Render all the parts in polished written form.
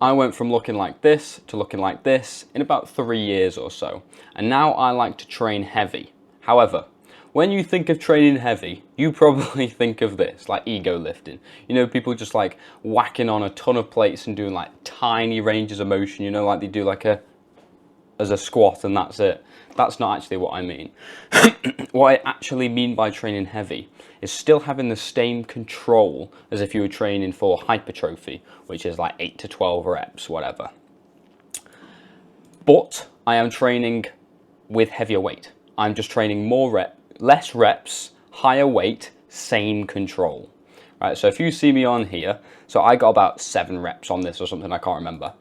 I went from looking like this to looking like this in about 3 years or so. And now I like to train heavy. However, when you think of training heavy, you probably think of this, like ego lifting. You know, people just like whacking on a ton of plates and doing like tiny ranges of motion, you know, like they do like as a squat and that's it. That's not actually what I mean. What I actually mean by training heavy is still having the same control as if you were training for hypertrophy, which is like 8 to 12 reps, whatever. But I am training with heavier weight. I'm just training less reps, higher weight, same control. Right, so if you see me on here, so I got about 7 reps on this or something, I can't remember.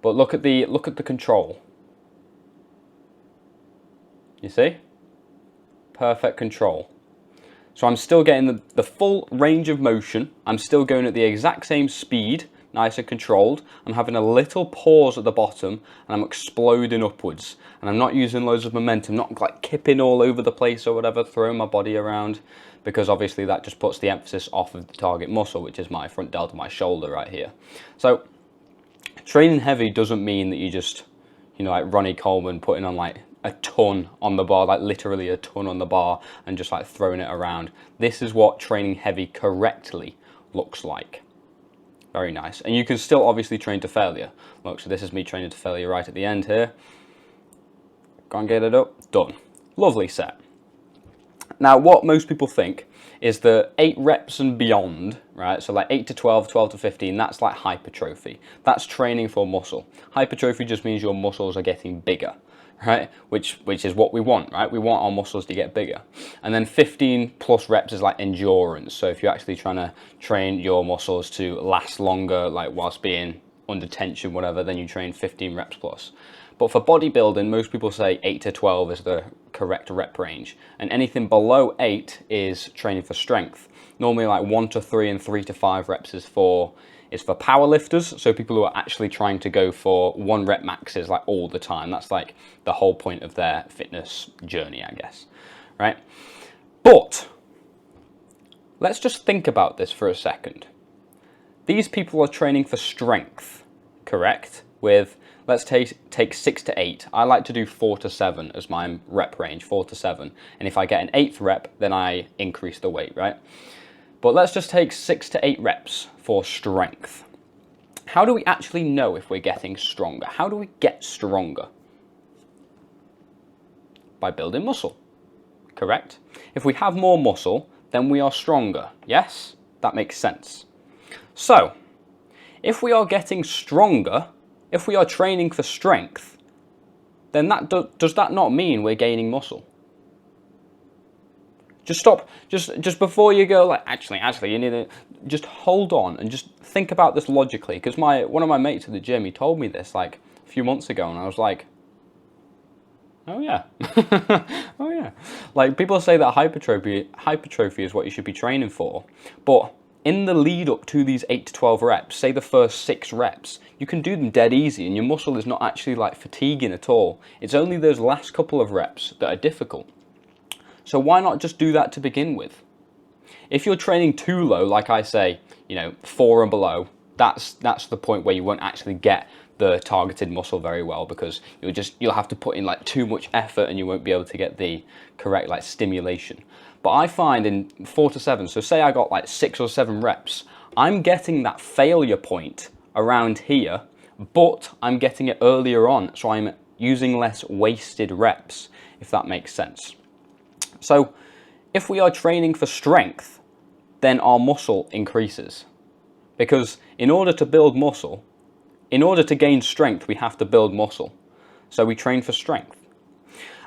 But look at the control. You see? Perfect control. So I'm still getting the full range of motion. I'm still going at the exact same speed, nice and controlled. I'm having a little pause at the bottom and I'm exploding upwards. And I'm not using loads of momentum, not like kipping all over the place or whatever, throwing my body around, because obviously that just puts the emphasis off of the target muscle, which is my front delta, my shoulder right here. So training heavy doesn't mean that you just, you know, like Ronnie Coleman putting on like a ton on the bar, like literally a ton on the bar and just like throwing it around. This is what training heavy correctly looks like. Very nice. And you can still obviously train to failure. Look, so this is me training to failure right at the end here. Go and get it up, done. Lovely set. Now, what most people think is that 8 reps and beyond, right? So like 8 to 12, 12 to 15, that's like hypertrophy. That's training for muscle. Hypertrophy just means your muscles are getting bigger, right? Which is what we want, right? We want our muscles to get bigger. And then 15 plus reps is like endurance. So if you're actually trying to train your muscles to last longer, like whilst being under tension, whatever, then you train 15 reps plus. But for bodybuilding, most people say 8 to 12 is the correct rep range. And anything below 8 is training for strength. Normally like 1 to 3 and 3 to 5 reps is for power lifters. So people who are actually trying to go for 1 rep maxes like all the time. That's like the whole point of their fitness journey, I guess, right? But let's just think about this for a second. These people are training for strength, correct? With, let's take 6 to 8. I like to do 4 to 7 as my rep range, 4 to 7. And if I get an 8th rep, then I increase the weight, right? But let's just take 6 to 8 reps for strength. How do we actually know if we're getting stronger? How do we get stronger? By building muscle, correct? If we have more muscle, then we are stronger. Yes? That makes sense. So, if we are getting stronger, if we are training for strength, then does that not mean we're gaining muscle? Just stop, just before you go like, actually, you need to just hold on and just think about this logically, because one of my mates at the gym, he told me this like a few months ago, and I was like, oh yeah, oh yeah. Like people say that hypertrophy is what you should be training for, but in the lead up to these 8 to 12 reps, say the first 6 reps, you can do them dead easy and your muscle is not actually like fatiguing at all. It's only those last couple of reps that are difficult. So why not just do that to begin with? If you're training too low, like I say, 4 and below, that's the point where you won't actually get the targeted muscle very well, because you'll have to put in like too much effort and you won't be able to get the correct like stimulation. But I find in 4 to 7, so say I got like 6 or 7 reps, I'm getting that failure point around here, but I'm getting it earlier on, so I'm using less wasted reps, if that makes sense. So if we are training for strength, then our muscle increases. Because in order to build muscle, in order to gain strength, we have to build muscle. So we train for strength.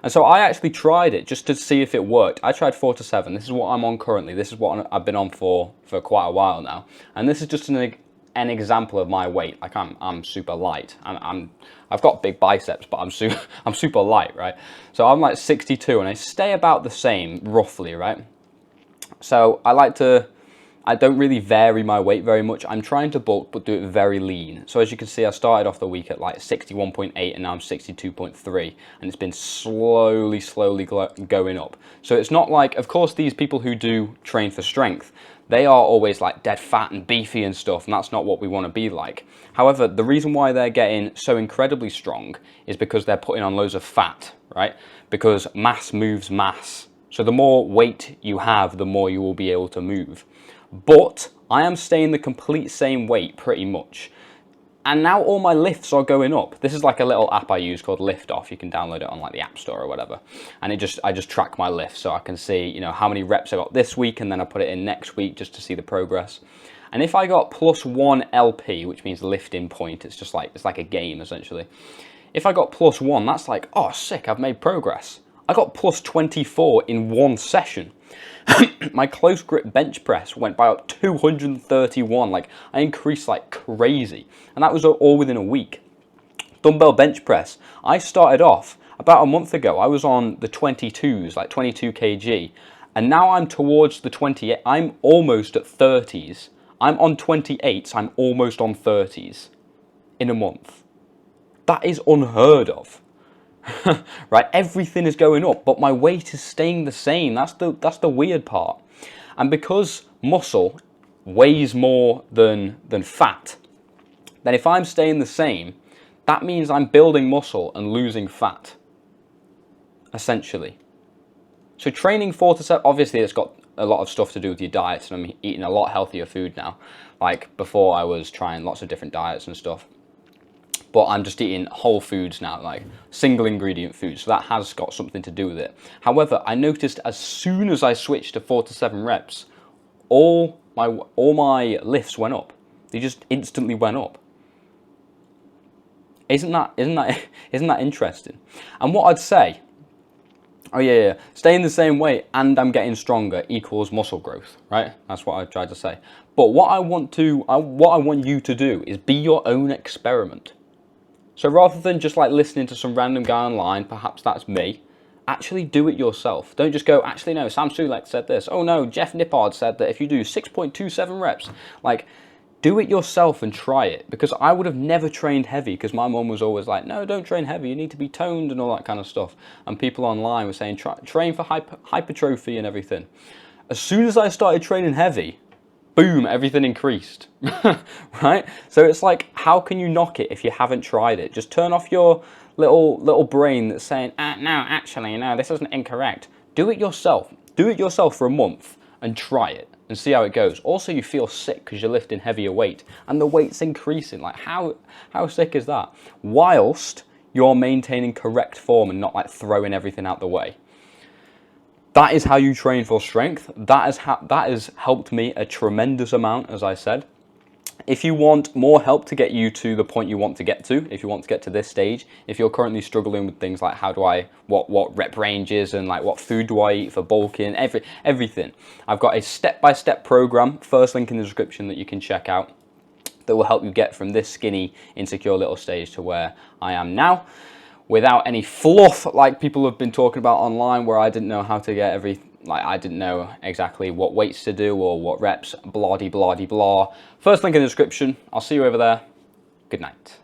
And so I actually tried it just to see if it worked. I tried 4 to 7. This is what I'm on currently. This is what I've been on for quite a while now. And this is just an example of my weight. Like I'm super light. I've got big biceps, but I'm super light, right? So I'm like 62 and I stay about the same roughly, right? So I don't really vary my weight very much. I'm trying to bulk, but do it very lean. So as you can see, I started off the week at like 61.8 and now I'm 62.3. And it's been slowly going up. So it's not like, of course, these people who do train for strength, they are always like dead fat and beefy and stuff, and that's not what we want to be like. However, the reason why they're getting so incredibly strong is because they're putting on loads of fat, right? Because mass moves mass. So the more weight you have, the more you will be able to move. But I am staying the complete same weight pretty much. And now all my lifts are going up. This is like a little app I use called Lift Off. You can download it on like the App Store or whatever. And I just track my lifts so I can see, you know, how many reps I got this week, and then I put it in next week just to see the progress. And if I got +1 LP, which means lifting point, it's just like, it's like a game essentially. If I got +1, that's like, oh sick, I've made progress. I got +24 in one session. My close grip bench press went by up 231. Like, I increased like crazy, and that was all within a week. Dumbbell bench press, I started off about a month ago, I was on the 22s, like 22 kg, and now I'm towards the 28. I'm almost at 30s. I'm on 28s, I'm almost on 30s in a month. That is unheard of. Right, everything is going up, but my weight is staying the same. That's the weird part. And because muscle weighs more than fat, then if I'm staying the same, that means I'm building muscle and losing fat, essentially. So training 4 to 7, obviously it's got a lot of stuff to do with your diet, and I'm eating a lot healthier food now. Like before I was trying lots of different diets and stuff. But I'm just eating whole foods now, like single ingredient foods, so that has got something to do with it. However, I noticed as soon as I switched to 4 to 7 reps, all my lifts went up. They just instantly went up. Isn't that interesting? And what I'd say, oh yeah, staying the same weight and I'm getting stronger equals muscle growth, right? That's what I tried to say. But what I want you to do is be your own experiment. So rather than just like listening to some random guy online, perhaps that's me, actually do it yourself. Don't just go, actually no, Sam Sulek said this. Oh no, Jeff Nippard said that if you do 6.27 reps, like do it yourself and try it. Because I would have never trained heavy, because my mum was always like, no, don't train heavy, you need to be toned and all that kind of stuff. And people online were saying, train for hypertrophy and everything. As soon as I started training heavy, boom, everything increased, right? So it's like, how can you knock it if you haven't tried it? Just turn off your little brain that's saying, no, actually, no, this isn't incorrect. Do it yourself. Do it yourself for a month and try it and see how it goes. Also, you feel sick because you're lifting heavier weight and the weight's increasing. Like, how sick is that? Whilst you're maintaining correct form and not like throwing everything out the way. That is how you train for strength. That has helped me a tremendous amount, as I said. If you want more help to get you to the point you want to get to, if you want to get to this stage, if you're currently struggling with things like what rep ranges and like what food do I eat for bulking, everything. I've got a step-by-step program, first link in the description, that you can check out, that will help you get from this skinny, insecure little stage to where I am now, without any fluff like people have been talking about online, where I didn't know how to get I didn't know exactly what weights to do or what reps, blah de blah de blah. First link in the description. I'll see you over there. Good night.